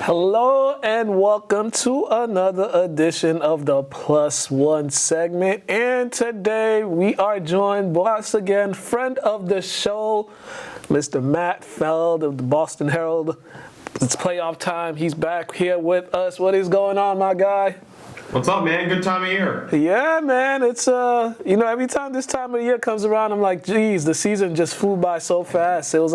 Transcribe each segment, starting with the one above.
Hello and welcome to another edition of the Plus One segment. And today we are joined once again, friend of the show, Mr. Matt Feld of the Boston Herald. It's playoff time. He's back here with us. What is going on, my guy? What's up, man? Good time of year. Yeah, man. It's every time this time of the year comes around, I'm like, geez, the season just flew by so fast. It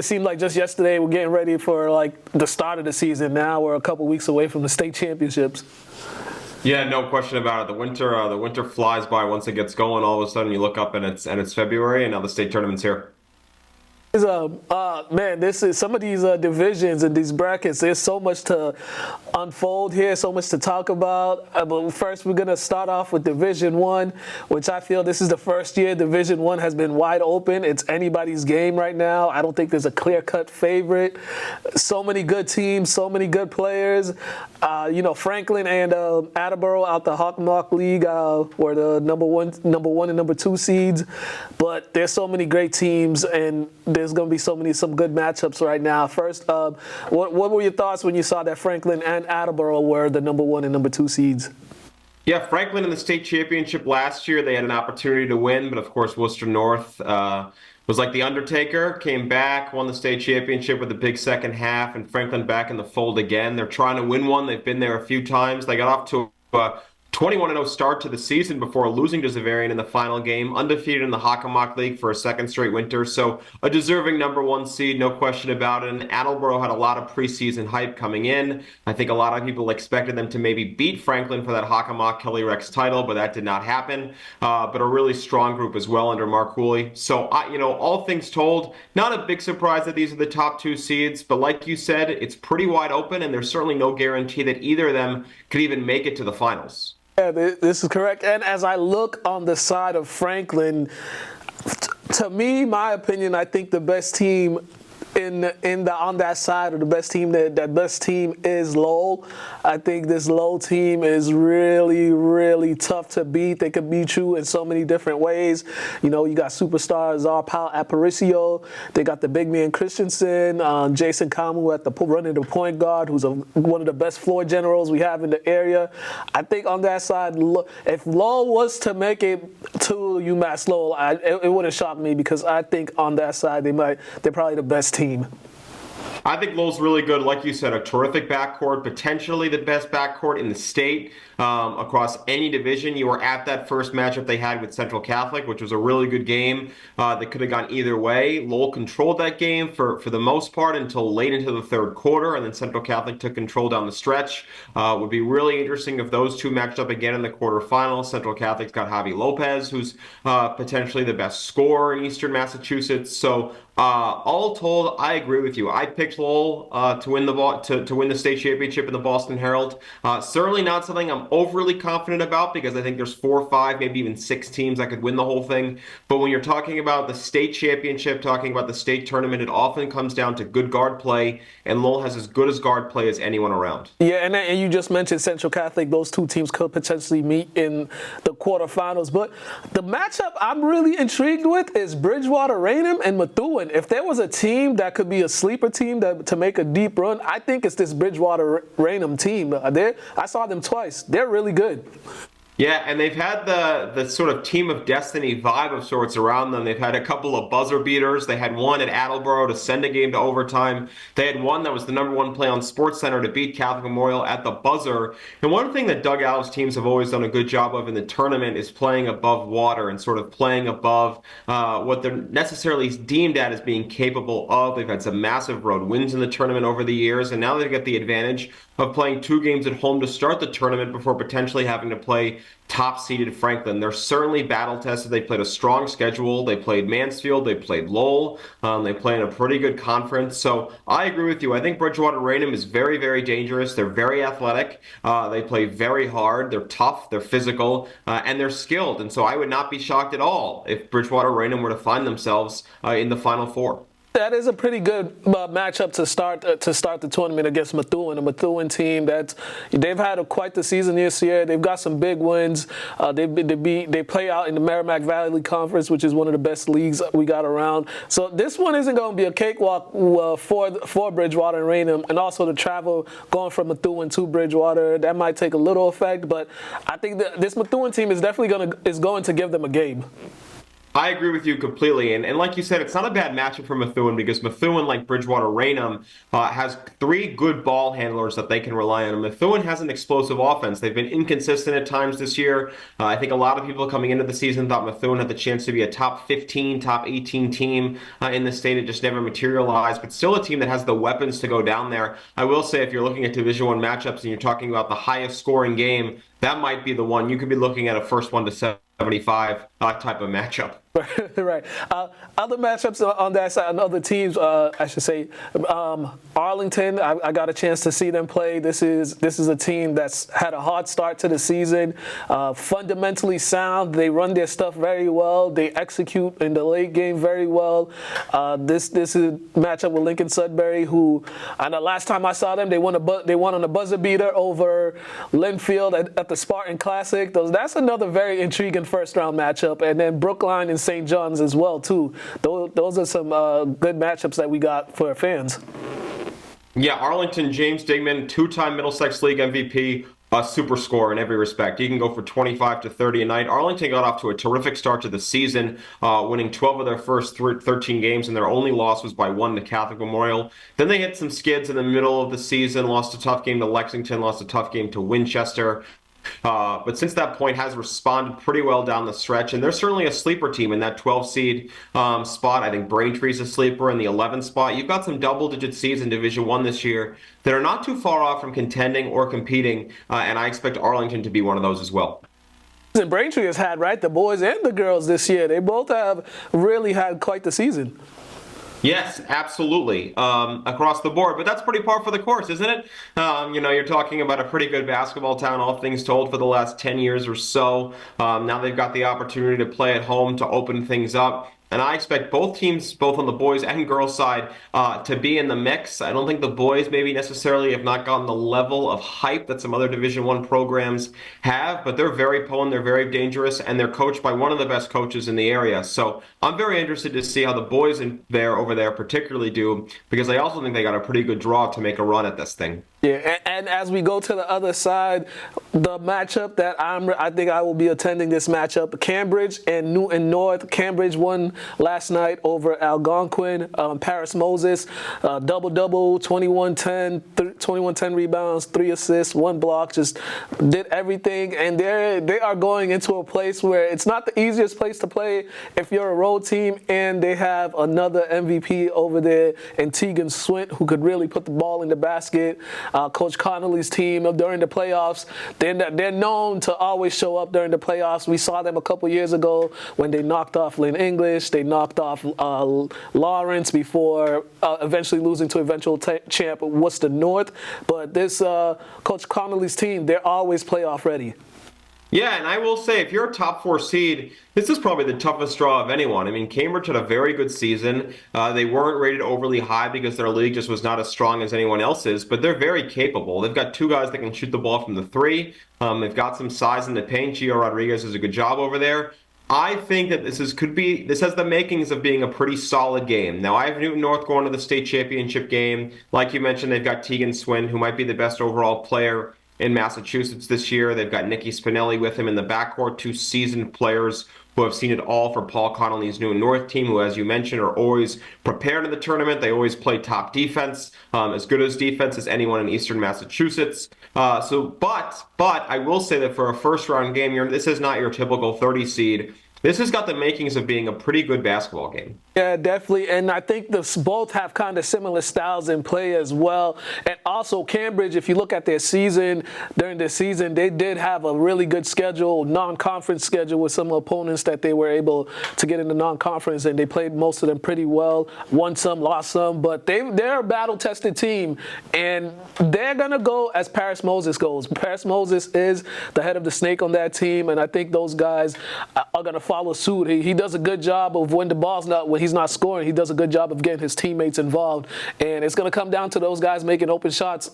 seemed like just yesterday we're getting ready for like the start of the season. Now we're a couple weeks away from the state championships. Yeah, no question about it. The winter flies by once it gets going. All of a sudden, you look up and it's February, and now the state tournament's here. This is some of these divisions and these brackets. There's so much to unfold here, so much to talk about. But first, we're gonna start off with Division One, which I feel this is the first year Division One has been wide open. It's anybody's game right now. I don't think there's a clear-cut favorite. So many good teams, so many good players. Franklin and Attleboro out the Hawk League were the number one and number two seeds. But there's so many great teams, and there's going to be some good matchups right now. First, what were your thoughts when you saw that Franklin and Attleboro were the number one and number two seeds? Yeah, Franklin in the state championship last year, they had an opportunity to win, but of course Worcester North was like the Undertaker, came back, won the state championship with a big second half, and Franklin back in the fold again. They're trying to win one. They've been there a few times. They got off to a 21-0 start to the season before losing to Xaverian in the final game, undefeated in the Hockomock League for a second straight winter, so a deserving number one seed, no question about it. And Attleboro had a lot of preseason hype coming in. I think a lot of people expected them to maybe beat Franklin for that Hockomock Kelly Rex title, but that did not happen. But a really strong group as well under Mark Cooley. So, all things told, not a big surprise that these are the top two seeds, but like you said, it's pretty wide open, and there's certainly no guarantee that either of them could even make it to the finals. Yeah, this is correct. And as I look on the side of Franklin, to me, my opinion, I think the best team on that side, or the best team that best team is Lowell. I think this Lowell team is really, really tough to beat. They could beat you in so many different ways. You got superstars Paul Aparicio. They got the big man Christensen, Jason Kamu running the point guard, who's one of the best floor generals we have in the area. I think on that side, if Lowell was to make it to UMass Lowell, it wouldn't shock me, because I think on that side they're probably the best team. I think Lowell's really good. Like you said, a terrific backcourt, potentially the best backcourt in the state across any division. You were at that first matchup they had with Central Catholic, which was a really good game that could have gone either way. Lowell controlled that game for the most part until late into the third quarter, and then Central Catholic took control down the stretch. Would be really interesting if those two matched up again in the quarterfinals. Central Catholic's got Javi Lopez, who's potentially the best scorer in Eastern Massachusetts. So all told, I agree with you. I picked Lowell to win the state championship in the Boston Herald. Certainly not something I'm overly confident about, because I think there's 4 or 5, maybe even 6 teams that could win the whole thing. But when you're talking about the state championship, talking about the state tournament, it often comes down to good guard play, and Lowell has as good as guard play as anyone around. Yeah, and you just mentioned Central Catholic. Those two teams could potentially meet in the quarterfinals. But the matchup I'm really intrigued with is Bridgewater Raynham and Methuen. If there was a team that could be a sleeper team to make a deep run, I think it's this Bridgewater Raynham team. I saw them twice. They're really good. Yeah, and they've had the sort of team of destiny vibe of sorts around them. They've had a couple of buzzer beaters. They had one at Attleboro to send a game to overtime. They had one that was the number one play on SportsCenter to beat Catholic Memorial at the buzzer. And one thing that Doug Alves teams have always done a good job of in the tournament is playing above water and sort of playing above what they're necessarily deemed at as being capable of. They've had some massive road wins in the tournament over the years, and now they've got the advantage of playing 2 games at home to start the tournament before potentially having to play top-seeded Franklin. They're certainly battle-tested. They played a strong schedule. They played Mansfield. They played Lowell. They play in a pretty good conference. So I agree with you. I think Bridgewater Raynham is very, very dangerous. They're very athletic. They play very hard. They're tough. They're physical. And they're skilled. And so I would not be shocked at all if Bridgewater Raynham were to find themselves in the Final Four. That is a pretty good matchup to start the tournament against Methuen, a Methuen team they've had quite the season this year. They've got some big wins. They play out in the Merrimack Valley Conference, which is one of the best leagues we got around. So this one isn't going to be a cakewalk for Bridgewater and Raynham, and also the travel going from Methuen to Bridgewater, that might take a little effect. But I think that this Methuen team is definitely going to give them a game. I agree with you completely. And like you said, it's not a bad matchup for Methuen because Methuen, like Bridgewater Raynham, has three good ball handlers that they can rely on. And Methuen has an explosive offense. They've been inconsistent at times this year. I think a lot of people coming into the season thought Methuen had the chance to be a top 15, top 18 team in the state. It just never materialized, but still a team that has the weapons to go down there. I will say, if you're looking at Division I matchups and you're talking about the highest scoring game, that might be the one. You could be looking at a first one to 75 type of matchup. Right. Other matchups on that side, and other teams, I should say, Arlington. I got a chance to see them play. This is a team that's had a hard start to the season. Fundamentally sound. They run their stuff very well. They execute in the late game very well. This is a matchup with Lincoln Sudbury, who, and the last time I saw them, they won on a buzzer beater over Linfield at the Spartan Classic. That's another very intriguing first round matchup. And then Brookline and St. John's as well too. Those are some good matchups that we got for our fans. Yeah, Arlington, James Digman, two-time Middlesex League MVP, a super scorer in every respect. He can go for 25 to 30 a night. Arlington got off to a terrific start to the season, winning 12 of their first 13 games, and their only loss was by 1 to Catholic Memorial. Then they hit some skids in the middle of the season, lost a tough game to Lexington, lost a tough game to Winchester. But since that point has responded pretty well down the stretch, and they're certainly a sleeper team in that 12 seed spot. I think Braintree's a sleeper in the 11 spot. You've got some double-digit seeds in Division I this year that are not too far off from contending or competing, and I expect Arlington to be one of those as well. And Braintree has had, right, the boys and the girls this year. They both have really had quite the season. Yes, absolutely, across the board. But that's pretty par for the course, isn't it? You're talking about a pretty good basketball town, all things told, for the last 10 years or so. Now they've got the opportunity to play at home to open things up. And I expect both teams, both on the boys and girls side, to be in the mix. I don't think the boys maybe necessarily have not gotten the level of hype that some other Division I programs have, but they're very potent, they're very dangerous, and they're coached by one of the best coaches in the area. So I'm very interested to see how the boys over there particularly do, because I also think they got a pretty good draw to make a run at this thing. Yeah, and as we go to the other side, the matchup that I think I will be attending this matchup, Cambridge and Newton North. Cambridge won last night over Algonquin. Paris Moses, double-double, 21-10 rebounds, 3 assists, 1 block, just did everything. And they are going into a place where it's not the easiest place to play if you're a road team, and they have another MVP over there in Tegan Swint, who could really put the ball in the basket. Coach Connolly's team during the playoffs, they're known to always show up during the playoffs. We saw them a couple years ago when they knocked off Lynn English. They knocked off Lawrence before eventually losing to eventual champ Worcester North. But this Coach Connolly's team, they're always playoff ready. Yeah, and I will say, if you're a top 4 seed, this is probably the toughest draw of anyone. I mean, Cambridge had a very good season. They weren't rated overly high because their league just was not as strong as anyone else's, but they're very capable. They've got 2 guys that can shoot the ball from the 3. They've got some size in the paint. Gio Rodriguez does a good job over there. I think that this has the makings of being a pretty solid game. Now, I have Newton North going to the state championship game. Like you mentioned, they've got Tegan Swin, who might be the best overall player in Massachusetts this year. They've got Nikki Spinelli with him in the backcourt, 2 seasoned players who have seen it all for Paul Connolly's Newton North team, who, as you mentioned, are always prepared in the tournament. They always play top defense, as good as defense as anyone in Eastern Massachusetts. But I will say that for a first-round game, this is not your typical 30 seed. This has got the makings of being a pretty good basketball game. Yeah, definitely. And I think both have kind of similar styles in play as well. And also Cambridge, if you look at their season, during the season, they did have a really good schedule, non-conference schedule with some opponents that they were able to get into non-conference, and they played most of them pretty well. Won some, lost some, but they're a battle-tested team, and they're going to go as Paris Moses goes. Paris Moses is the head of the snake on that team, and I think those guys are going to follow suit. He does a good job of when he's not scoring, he does a good job of getting his teammates involved. And it's going to come down to those guys making open shots.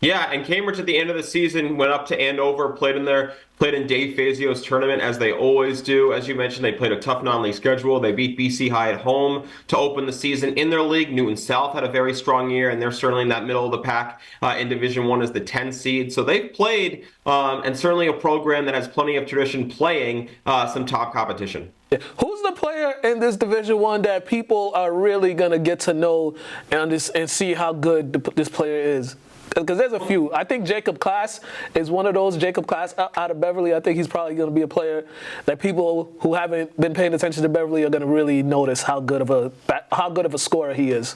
Yeah, and Cambridge at the end of the season went up to Andover, played in Dave Fazio's tournament as they always do. As you mentioned, they played a tough non-league schedule. They beat BC High at home to open the season in their league. Newton South had a very strong year, and they're certainly in that middle of the pack in Division I as the 10 seed. So they've played, and certainly a program that has plenty of tradition playing some top competition. Who's the player in this Division I that people are really going to get to know and see how good this player is? Because there's a few. I think Jacob Class is one of those. Jacob Class out of Beverly. I think he's probably going to be a player that people who haven't been paying attention to Beverly are going to really notice how good of a scorer he is.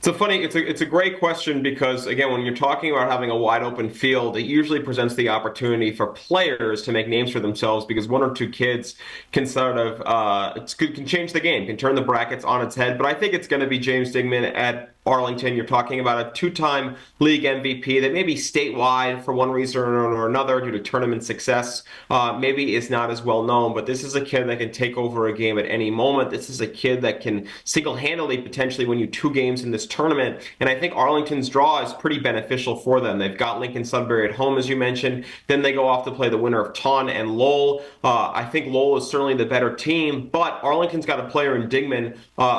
It's a great question because, again, when you're talking about having a wide open field, it usually presents the opportunity for players to make names for themselves because one or two kids can sort of can change the game, can turn the brackets on its head. But I think it's going to be James Digman at Arlington. You're talking about a two-time league MVP that maybe statewide for one reason or another due to tournament success maybe is not as well known, but this is a kid that can take over a game at any moment. This is a kid that can single-handedly potentially win you 2 games in this tournament, and I think Arlington's draw is pretty beneficial for them. They've got Lincoln Sudbury at home, as you mentioned. Then they go off to play the winner of Taunton and Lowell. I think Lowell is certainly the better team, but Arlington's got a player in Digman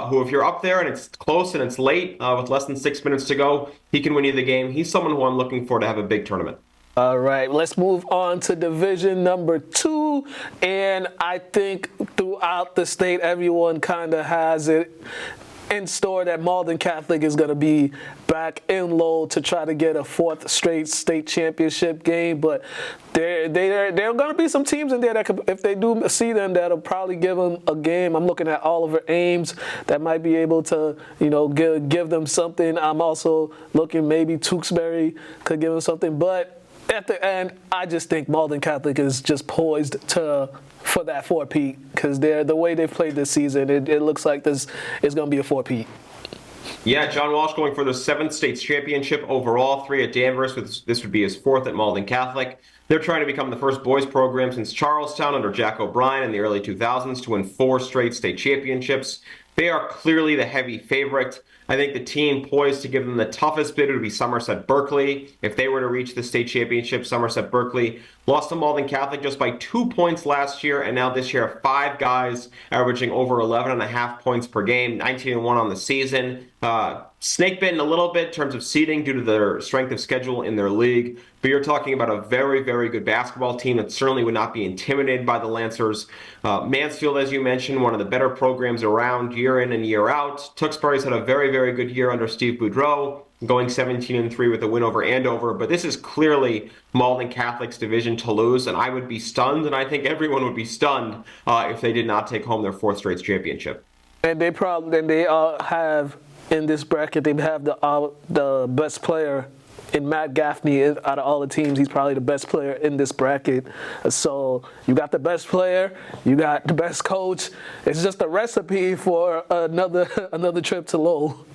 who, if you're up there and it's close and it's late, with less than 6 minutes to go, he can win you the game. He's someone who I'm looking for to have a big tournament. All right, let's move on to Division number 2. And I think throughout the state, everyone kind of has it in store that Malden Catholic is going to be back in Lowell to try to get a 4th straight state championship game. But there are going to be some teams in there that, if they do see them, that'll probably give them a game. I'm looking at Oliver Ames that might be able to, give them something. I'm also looking maybe Tewksbury could give them something. But at the end, I just think Malden Catholic is just poised for that 4-peat because the way they've played this season, it looks like this is going to be a 4-peat. Yeah, John Walsh going for the 7th states championship overall, 3 at Danvers. This would be his 4th at Malden Catholic. They're trying to become the first boys program since Charlestown under Jack O'Brien in the early 2000s to win 4 straight state championships. They are clearly the heavy favorite. I think the team poised to give them the toughest bid would be Somerset Berkeley. If they were to reach the state championship, Somerset Berkeley lost to Malden Catholic just by 2 points last year, and now this year 5 guys averaging over 11.5 points per game, 19-1 on the season. Snake bitten a little bit in terms of seeding due to their strength of schedule in their league. But you're talking about a very, very good basketball team that certainly would not be intimidated by the Lancers. Mansfield, as you mentioned, one of the better programs around year in and year out. Tewksbury's had a very, very good year under Steve Boudreau, going 17-3 with a win over Andover. But this is clearly Malden Catholic's division to lose, and I would be stunned, and I think everyone would be stunned if they did not take home their 4th straight championship. And they have in this bracket, they have the best player in Matt Gaffney. Out of all the teams, he's probably the best player in this bracket. So you got the best player, you got the best coach. It's just a recipe for another trip to Lowell.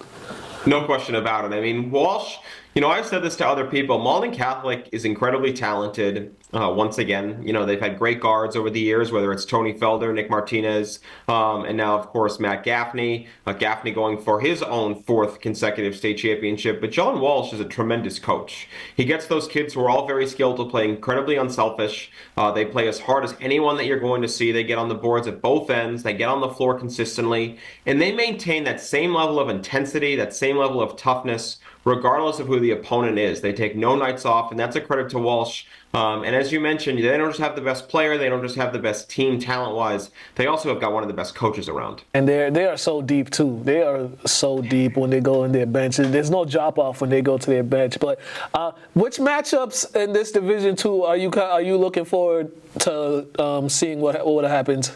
No question about it. I mean, Walsh, I've said this to other people. Malden Catholic is incredibly talented. Once again, they've had great guards over the years, whether it's Tony Felder, Nick Martinez, and now, of course, Matt Gaffney. Gaffney going for his own 4th consecutive state championship. But John Walsh is a tremendous coach. He gets those kids who are all very skilled to play incredibly unselfish. They play as hard as anyone that you're going to see. They get on the boards at both ends. They get on the floor consistently. And they maintain that same level of intensity, that same level of toughness, regardless of who the opponent is. They take no nights off, and that's a credit to Walsh. And as you mentioned, they don't just have the best player, they don't just have the best team talent-wise, they also have got one of the best coaches around. And they are so deep, too. They are so deep when they go in their bench. There's no drop-off when they go to their bench. But which matchups in this Division 2 are you looking forward to seeing what happens?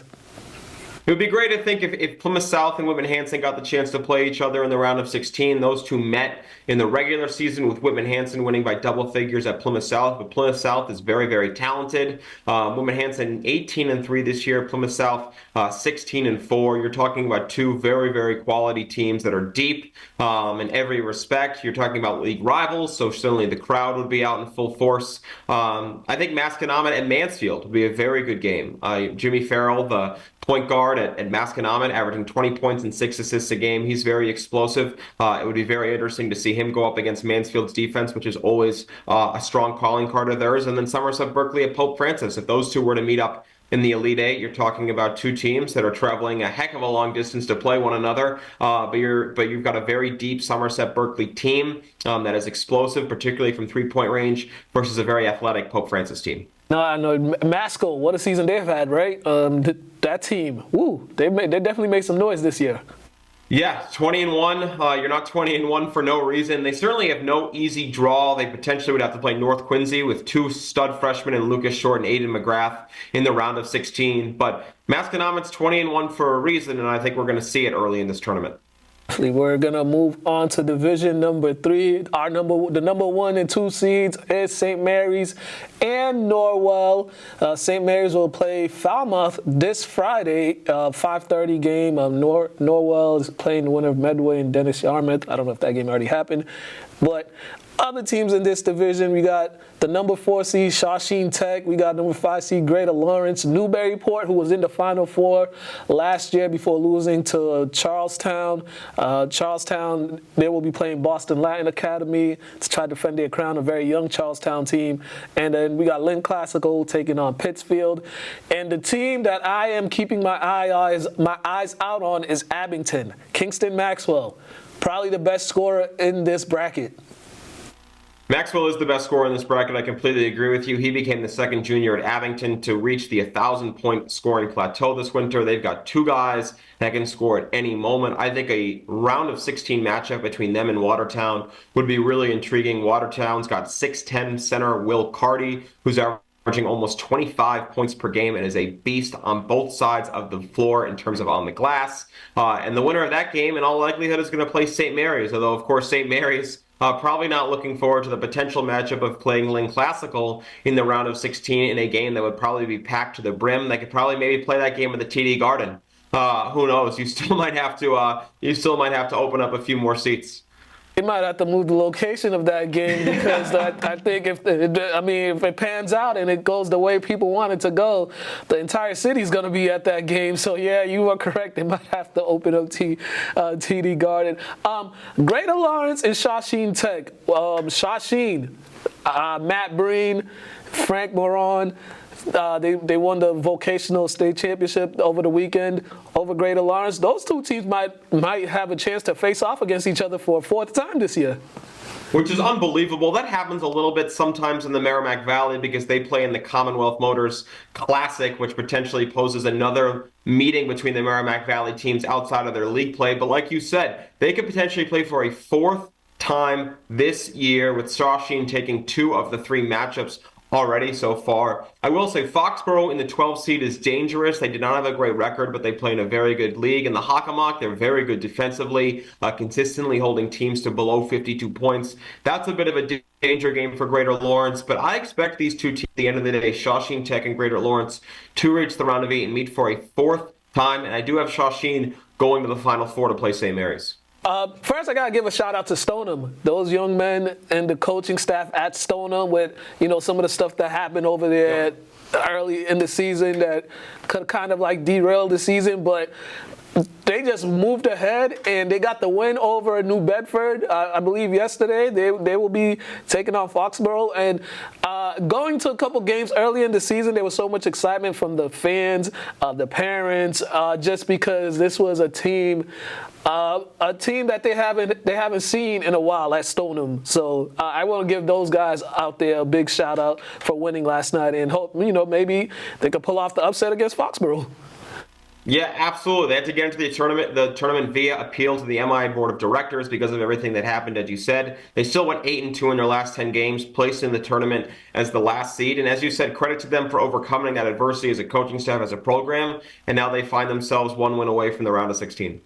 It would be great to think if Plymouth South and Whitman Hanson got the chance to play each other in the round of 16. Those two met in the regular season with Whitman Hanson winning by double figures at Plymouth South. But Plymouth South is very, very talented. Whitman Hanson 18-3 this year. Plymouth South 16-4. You're talking about two very, very quality teams that are deep in every respect. You're talking about league rivals, so certainly the crowd would be out in full force. I think Masconomet and Mansfield would be a very good game. Jimmy Farrell, the point guard at Masconomet, averaging 20 points and 6 assists a game. He's very explosive. It would be very interesting to see him go up against Mansfield's defense, which is always a strong calling card of theirs. And then Somerset Berkeley at Pope Francis. If those two were to meet up in the Elite Eight, you're talking about two teams that are traveling a heck of a long distance to play one another. But you've got a very deep Somerset Berkeley team that is explosive, particularly from three-point range, versus a very athletic Pope Francis team. No, I know Masco. What a season they've had, right? That team, woo, they definitely made some noise this year. Yeah, 20-1. You're not 20-1 for no reason. They certainly have no easy draw. They potentially would have to play North Quincy with two stud freshmen in Lucas Short and Aiden McGrath in the round of 16. But Masconomet's 20-1 for a reason, and I think we're going to see it early in this tournament. We're gonna move on to division number 3. The number 1 and 2 seeds is St. Mary's and Norwell. St. Mary's will play Falmouth this Friday, 5:30 game. Norwell is playing the winner of Medway and Dennis Yarmouth. I don't know if that game already happened, but other teams in this division, we got the number 4 seed Shawsheen Tech. We got number 5 seed Greater Lawrence. Newburyport, who was in the Final Four last year before losing to Charlestown. Charlestown, they will be playing Boston Latin Academy to try to defend their crown, a very young Charlestown team. And then we got Lynn Classical taking on Pittsfield. And the team that I am keeping my eyes out on is Abington. Kingston Maxwell, probably the best scorer in this bracket. Maxwell is the best scorer in this bracket. I completely agree with you. He became the second junior at Abington to reach the 1,000-point scoring plateau this winter. They've got two guys that can score at any moment. I think a round of 16 matchup between them and Watertown would be really intriguing. Watertown's got 6'10 center Will Carty, who's averaging almost 25 points per game and is a beast on both sides of the floor in terms of on the glass. And the winner of that game, in all likelihood, is going to play St. Mary's, although, of course, St. Mary's probably not looking forward to the potential matchup of playing Lynn Classical in the round of 16 in a game that would probably be packed to the brim. They could probably maybe play that game at the TD Garden. Who knows? You still might have to open up a few more seats. They might have to move the location of that game because I think if it pans out and it goes the way people want it to go, the entire city's going to be at that game. So, yeah, you are correct. They might have to open up TD Garden. Greater Lawrence and Shawsheen Tech. Shawsheen, Matt Breen, Frank Moran. They won the vocational state championship over the weekend over Greater Lawrence. Those two teams might have a chance to face off against each other for a fourth time this year. Which is unbelievable. That happens a little bit sometimes in the Merrimack Valley because they play in the Commonwealth Motors Classic, which potentially poses another meeting between the Merrimack Valley teams outside of their league play. But like you said, they could potentially play for a fourth time this year, with Shawsheen taking 2 of the 3 matchups already so far. I will say Foxborough in the 12 seed is dangerous. They did not have a great record, but they play in a very good league. In the Hockomock, they're very good defensively, consistently holding teams to below 52 points. That's a bit of a danger game for Greater Lawrence, but I expect these two teams at the end of the day, Shawsheen Tech and Greater Lawrence, to reach the round of 8 and meet for a fourth time. And I do have Shawsheen going to the Final Four to play St. Mary's. First, I got to give a shout out to Stoneham. Those young men and the coaching staff at Stoneham with, some of the stuff that happened over there early in the season that could kind of like derail the season, but they just moved ahead and they got the win over New Bedford, I believe yesterday. They will be taking on Foxborough. And going to a couple games early in the season, there was so much excitement from the fans, the parents, just because this was a team that they haven't seen in a while at Stoneham. So I want to give those guys out there a big shout out for winning last night and hope maybe they could pull off the upset against Foxborough. Yeah, absolutely. They had to get into the tournament via appeal to the MI board of directors because of everything that happened, as you said. They still went 8-2 in their last 10 games, placed in the tournament as the last seed. And as you said, credit to them for overcoming that adversity as a coaching staff, as a program. And now they find themselves one win away from the round of 16.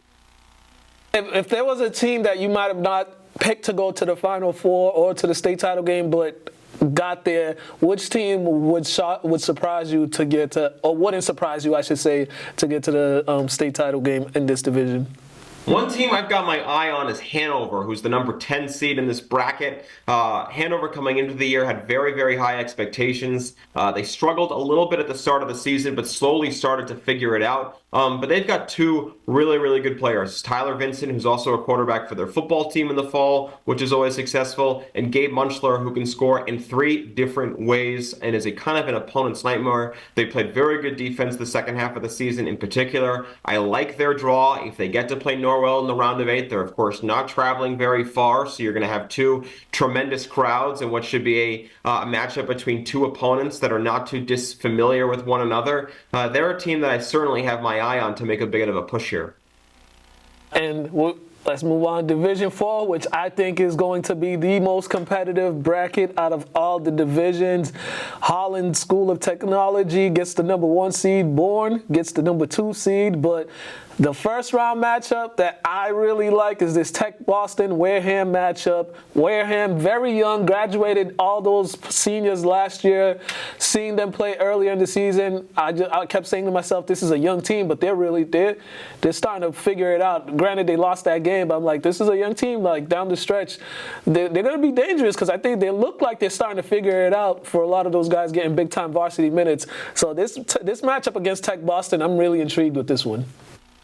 If there was a team that you might have not picked to go to the Final Four or to the state title game, but got there, which team would surprise you to get to, or wouldn't surprise you, I should say, to get to the state title game in this division? One team I've got my eye on is Hanover, who's the number 10 seed in this bracket. Hanover coming into the year had very, very high expectations. They struggled a little bit at the start of the season, but slowly started to figure it out. But they've got two really, really good players. Tyler Vincent, who's also a quarterback for their football team in the fall, which is always successful, and Gabe Munchler, who can score in 3 different ways and is a kind of an opponent's nightmare. They played very good defense the second half of the season in particular. I like their draw. If they get to play Norwell in the round of 8, they're of course not traveling very far, so you're going to have 2 tremendous crowds in what should be a matchup between 2 opponents that are not too disfamiliar with one another. They're a team that I certainly have my eye on to make a bit of a push here. And let's move on. Division 4, which I think is going to be the most competitive bracket out of all the divisions. Holland School of Technology gets the number 1 seed. Bourne gets the number 2 seed. But the first round matchup that I really like is this Tech Boston Wareham matchup. Wareham, very young, graduated all those seniors last year. Seeing them play earlier in the season, I kept saying to myself, this is a young team, but they're starting to figure it out. Granted, they lost that game, but I'm like, this is a young team. Like down the stretch, they're going to be dangerous because I think they look like they're starting to figure it out for a lot of those guys getting big time varsity minutes. So this matchup against Tech Boston, I'm really intrigued with this one.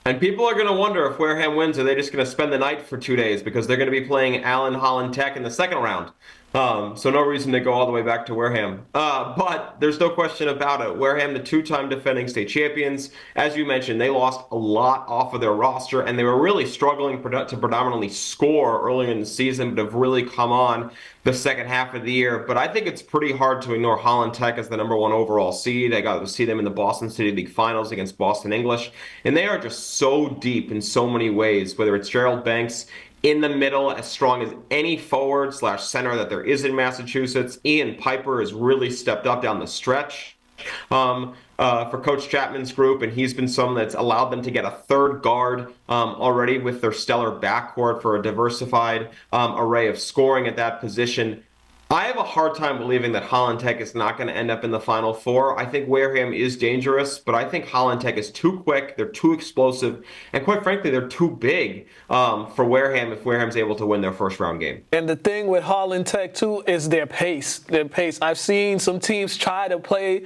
And people are going to wonder if Wareham wins, are they just going to spend the night for 2 days because they're going to be playing Allen Holland Tech in the second round. So no reason to go all the way back to Wareham. But there's no question about it. Wareham, the 2-time defending state champions. As you mentioned, they lost a lot off of their roster, and they were really struggling to predominantly score earlier in the season, but have really come on the second half of the year. But I think it's pretty hard to ignore Holland Tech as the number 1 overall seed. I got to see them in the Boston City League Finals against Boston English. And they are just so deep in so many ways, whether it's Gerald Banks in the middle, as strong as any forward/center that there is in Massachusetts. Ian Piper has really stepped up down the stretch for Coach Chapman's group, and he's been someone that's allowed them to get a third guard already with their stellar backcourt for a diversified array of scoring at that position. I have a hard time believing that Holland Tech is not going to end up in the Final Four. I think Wareham is dangerous, but I think Holland Tech is too quick, they're too explosive, and quite frankly, they're too big for Wareham if Wareham's able to win their first round game. And the thing with Holland Tech, too, is their pace. I've seen some teams try to play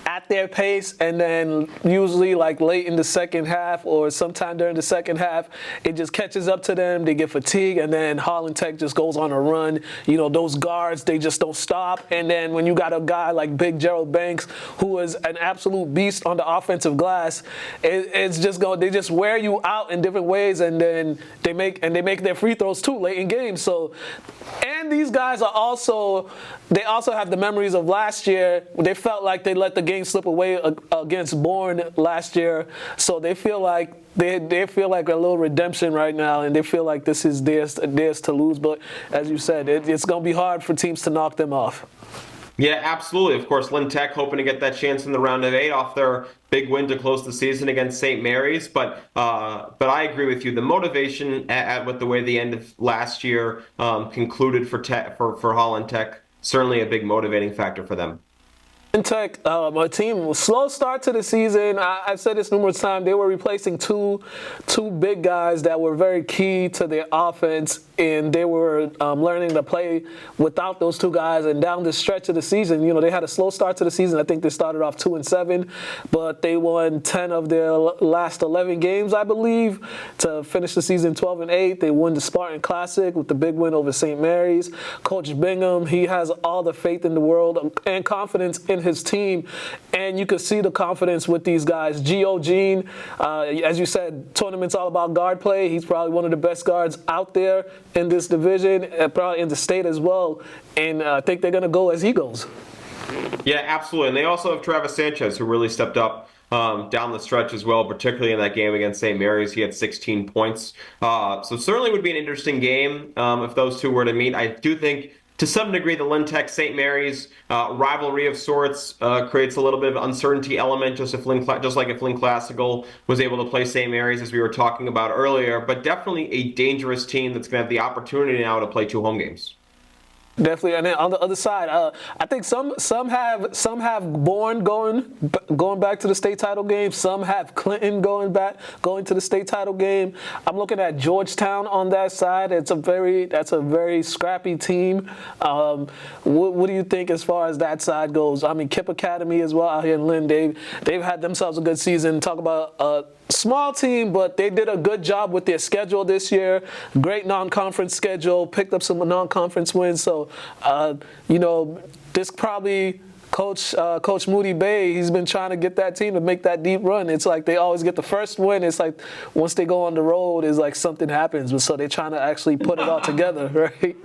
at their pace, and then usually like late in the second half or sometime during the second half, it just catches up to them. They get fatigued, and then Holland Tech just goes on a run. You know, those guards, they just don't stop. And then when you got a guy like Big Gerald Banks, who is an absolute beast on the offensive glass, it's just they just wear you out in different ways, and then they make their free throws too late in games. So, and these guys are also have the memories of last year. They felt like they let the game slip away against Bourne last year, so they feel like they feel like a little redemption right now, and they feel like this is theirs to lose. But as you said, it's going to be hard for teams to knock them off. Yeah, absolutely. Of course, Lynn Tech hoping to get that chance in the round of 8 off their big win to close the season against St. Mary's. But I agree with you. The motivation with the way the end of last year concluded for Holland Tech, certainly a big motivating factor for them. Tech, a team, slow start to the season. I've said this numerous times. They were replacing two big guys that were very key to their offense, and they were learning to play without those 2 guys. And down the stretch of the season, you know, they had a slow start to the season. I think they started off 2-7, but they won 10 of their last 11 games, I believe, to finish the season 12-8. They won the Spartan Classic with the big win over St. Mary's. Coach Bingham, he has all the faith in the world and confidence in his team, and you can see the confidence with these guys. Gio Jean, as you said, tournament's all about guard play. He's probably one of the best guards out there in this division, and probably in the state as well, and I think they're going to go as he goes. Yeah, absolutely. And they also have Travis Sanchez, who really stepped up down the stretch as well, particularly in that game against St. Mary's. He had 16 points. So certainly would be an interesting game if those two were to meet. I do think to some degree, the Lynn Tech St. Mary's rivalry of sorts creates a little bit of uncertainty element, just like if Lynn Classical was able to play St. Mary's, as we were talking about earlier. But definitely a dangerous team that's going to have the opportunity now to play 2 home games. Definitely, and then on the other side, I think some have Bourne going back to the state title game. Some have Clinton going to the state title game. I'm looking at Georgetown on that side. That's a very scrappy team. What do you think as far as that side goes? I mean, Kip Academy as well out here in Lynn. They've had themselves a good season. Talk about small team, but they did a good job with their schedule this year. Great non-conference schedule, picked up some non-conference wins. So, this probably Coach Moody Bay, he's been trying to get that team to make that deep run. It's like they always get the first win. It's like once they go on the road, it's like something happens. So they're trying to actually put it all together, right?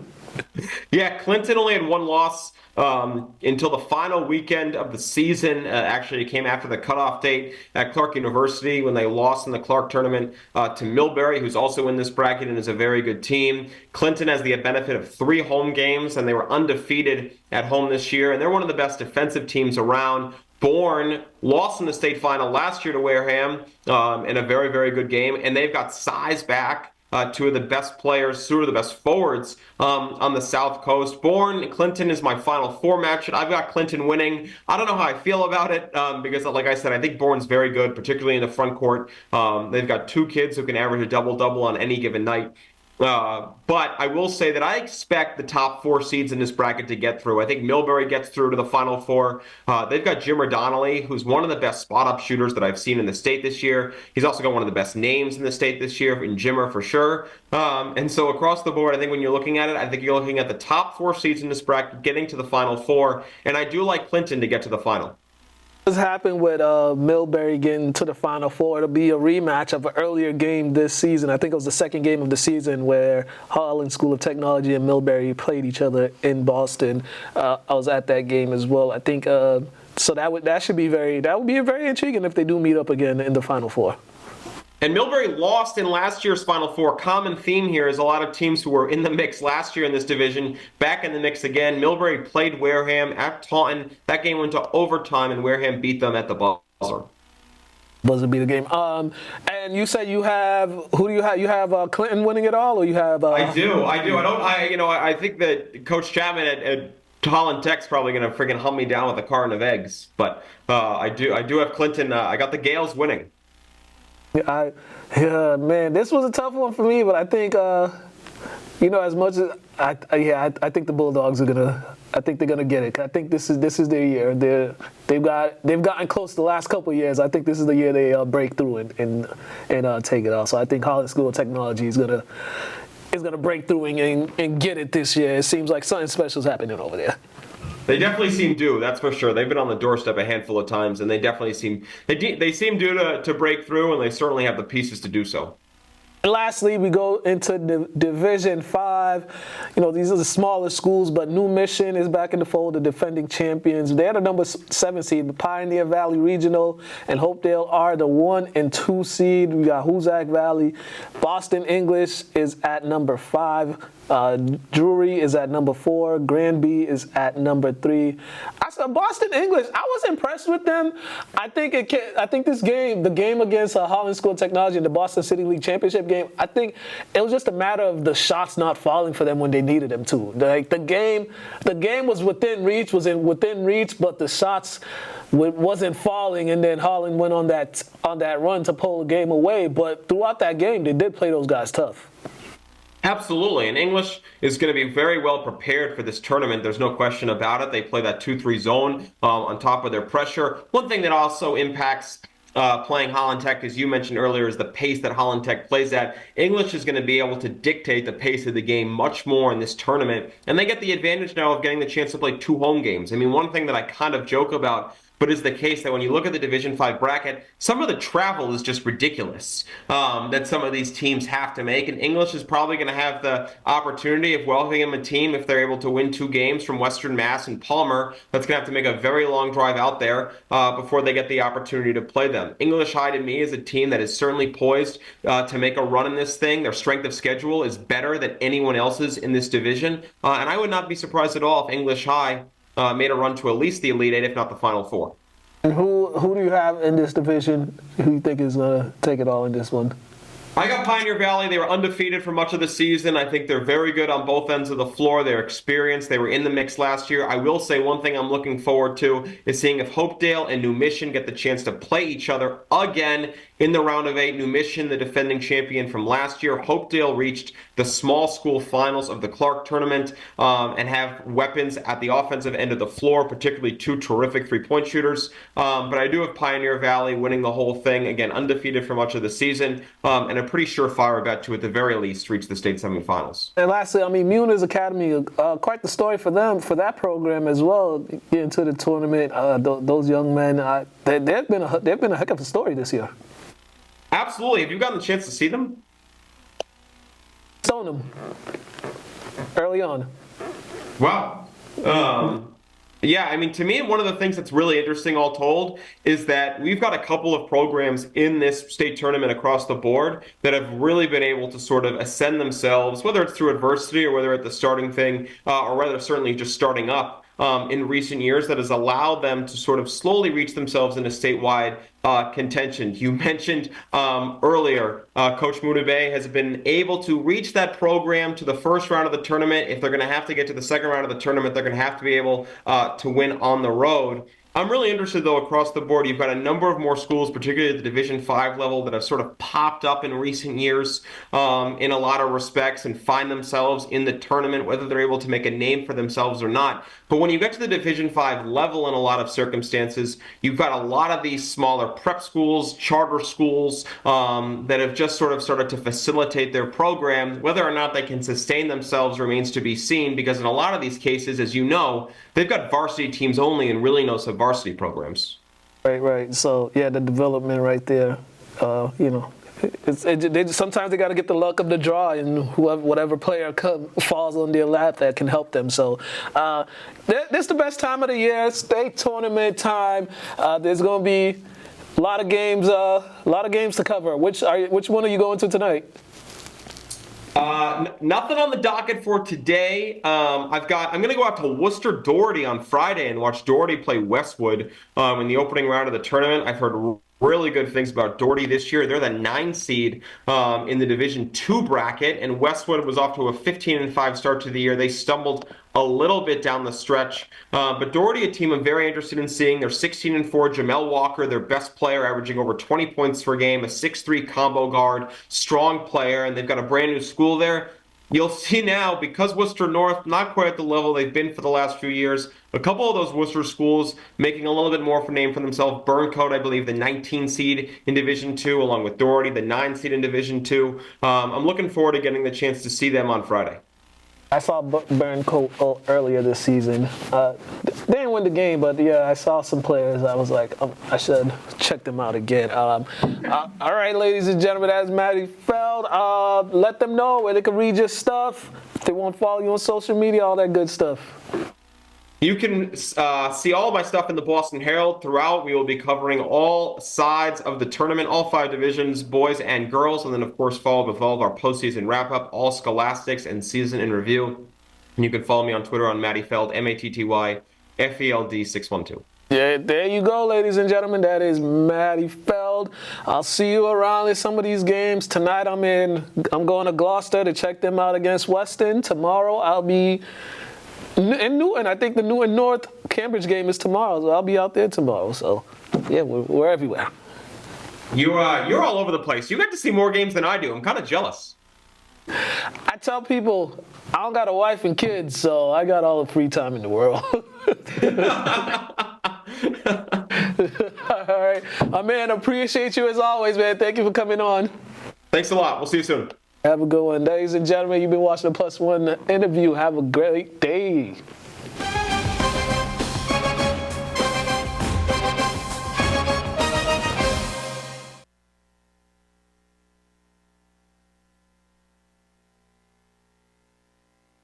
Yeah, Clinton only had 1 loss until the final weekend of the season. Actually, it came after the cutoff date at Clark University when they lost in the Clark tournament to Millbury, who's also in this bracket and is a very good team. Clinton has the benefit of 3 home games, and they were undefeated at home this year, and they're one of the best defensive teams around. Bourne lost in the state final last year to Wareham in a very, very good game, and they've got size back. 2 of the best players, 2 of the best forwards on the South Coast. Bourne, Clinton is my Final Four match. I've got Clinton winning. I don't know how I feel about it because, like I said, I think Bourne's very good, particularly in the front court. They've got 2 kids who can average a double-double on any given night. But I will say that I expect the top 4 seeds in this bracket to get through. I think Millbury gets through to the Final Four. They've got Jimmer Donnelly, who's one of the best spot-up shooters that I've seen in the state this year. He's also got one of the best names in the state this year, in Jimmer for sure. And so across the board, I think when you're looking at it, I think you're looking at the top 4 seeds in this bracket getting to the Final Four. And I do like Clinton to get to the final. What's happened with Millbury getting to the Final Four? It'll be a rematch of an earlier game this season. I think it was the second game of the season where Holland School of Technology and Millbury played each other in Boston. I was at that game as well. I think so. That would be very intriguing if they do meet up again in the Final Four. And Millbury lost in last year's Final Four. Common theme here is a lot of teams who were in the mix last year in this division back in the mix again. Millbury played Wareham at Taunton. That game went to overtime, and Wareham beat them at the buzzer. Buzzer beat the game. And you said you have who do you have? You have Clinton winning it all, or you have? I do. I think that Coach Chapman at Holland Tech's probably going to friggin' hunt me down with a carton of eggs. But I do have Clinton. I got the Gales winning. Man, this was a tough one for me, but I think, as much as I think the Bulldogs are gonna get it. I think this is their year. They've gotten close the last couple of years. I think this is the year they break through and take it off. So I think Holland School of Technology is gonna break through and get it this year. It seems like something special is happening over there. They definitely seem due, that's for sure. They've been on the doorstep a handful of times, and they definitely seem due to break through, and they certainly have the pieces to do so. Lastly, we go into Division 5. These are the smaller schools, but New Mission is back in the fold, the defending champions. They're the number 7 seed. The Pioneer Valley Regional and Hopedale are the 1 and 2 seed. We got Hoosac Valley. Boston English is at number 5. Drury is at number 4. Granby is at number 3. I said Boston English. I was impressed with them. I think this game, the game against Holland School of Technology in the Boston City League Championship game, I think it was just a matter of the shots not falling for them when they needed them to. Like the game was within reach, but the shots wasn't falling, and then Holland went on that run to pull the game away. But throughout that game, they did play those guys tough. Absolutely, and English is going to be very well prepared for this tournament. There's no question about it. They play that 2-3 zone on top of their pressure. One thing that also impacts playing Holland Tech, as you mentioned earlier, is the pace that Holland Tech plays at. English is going to be able to dictate the pace of the game much more in this tournament, and they get the advantage now of getting the chance to play 2 home games. I mean, one thing that I kind of joke about but is the case that when you look at the Division 5 bracket, some of the travel is just ridiculous that some of these teams have to make. And English is probably going to have the opportunity of welcoming a team if they're able to win 2 games from Western Mass and Palmer. That's going to have to make a very long drive out there before they get the opportunity to play them. English High, to me, is a team that is certainly poised to make a run in this thing. Their strength of schedule is better than anyone else's in this division. And I would not be surprised at all if English High made a run to at least the Elite Eight, if not the Final Four. And who do you have in this division? Who you think is going to take it all in this one? I got Pioneer Valley. They were undefeated for much of the season. I think they're very good on both ends of the floor. They're experienced. They were in the mix last year. I will say one thing I'm looking forward to is seeing if Hopedale and New Mission get the chance to play each other again in the round of 8. New Mission, the defending champion from last year. Hopedale reached the small school finals of the Clark tournament and have weapons at the offensive end of the floor, particularly 2 terrific three-point shooters. But I do have Pioneer Valley winning the whole thing, again, undefeated for much of the season, and a pretty surefire bet to, at the very least, reach the state semifinals. And lastly, I mean, Muniz Academy, quite the story for them, for that program as well, getting to the tournament. Those young men, they've been a heck of a story this year. Absolutely. Have you gotten the chance to see them? Stoned them early on. Wow. Yeah, I mean, to me, one of the things that's really interesting, all told, is that we've got a couple of programs in this state tournament across the board that have really been able to sort of ascend themselves, whether it's through adversity or whether it's the starting thing, or whether certainly just starting up in recent years, that has allowed them to sort of slowly reach themselves into statewide contention. You mentioned earlier, Coach Mudabe has been able to reach that program to the first round of the tournament. If they're going to have to get to the second round of the tournament, they're going to have to be able to win on the road. I'm really interested, though, across the board. You've got a number of more schools, particularly at the Division 5 level, that have sort of popped up in recent years in a lot of respects and find themselves in the tournament, whether they're able to make a name for themselves or not. But when you get to the Division 5 level in a lot of circumstances, you've got a lot of these smaller prep schools, charter schools that have just sort of started to facilitate their program. Whether or not they can sustain themselves remains to be seen, because in a lot of these cases, as you know, they've got varsity teams only and really no sub-varsity programs. Right. So, yeah, the development right there, sometimes they got to get the luck of the draw, and whatever player falls on their lap that can help them. So this is the best time of the year, state tournament time. There's going to be a lot of games to cover. Which one are you going to tonight? Nothing on the docket for today. I'm going to go out to Worcester Doherty on Friday and watch Doherty play Westwood in the opening round of the tournament. I've heard really good things about Doherty this year. They're the 9 seed in the Division 2 bracket, and Westwood was off to a 15-5 start to the year. They stumbled a little bit down the stretch, but Doherty, a team I'm very interested in seeing. They're 16-4. Jamel Walker, their best player, averaging over 20 points per game, a 6'3" combo guard, strong player, and they've got a brand new school there. You'll see now, because Worcester North, not quite at the level they've been for the last few years, a couple of those Worcester schools making a little bit more of a name for themselves. Burncoat, I believe, the 19 seed in Division 2, along with Doherty, the 9 seed in Division 2. I'm looking forward to getting the chance to see them on Friday. I saw Burncoat earlier this season. They didn't win the game, but yeah, I saw some players. I was like, I should check them out again. All right, ladies and gentlemen, that's Matty Feld. Let them know where they can read your stuff. If they want to follow you on social media, all that good stuff. You can see all of my stuff in the Boston Herald throughout. We will be covering all sides of the tournament, all 5 divisions, boys and girls, and then, of course, follow with all of our postseason wrap-up, all scholastics, and season in review. And you can follow me on Twitter on Matty Feld, MattyFeld612. Yeah, there you go, ladies and gentlemen. That is Matty Feld. I'll see you around in some of these games. Tonight I'm going to Gloucester to check them out against Weston. Tomorrow I'll be in Newton. I think the Newton North Cambridge game is tomorrow, so I'll be out there tomorrow. So, yeah, we're everywhere. You're all over the place. You get to see more games than I do. I'm kind of jealous. I tell people I don't got a wife and kids, so I got all the free time in the world. All right. Man, appreciate you as always, man. Thank you for coming on. Thanks a lot. We'll see you soon. Have a good one. Ladies and gentlemen, you've been watching the Plus One interview. Have a great day.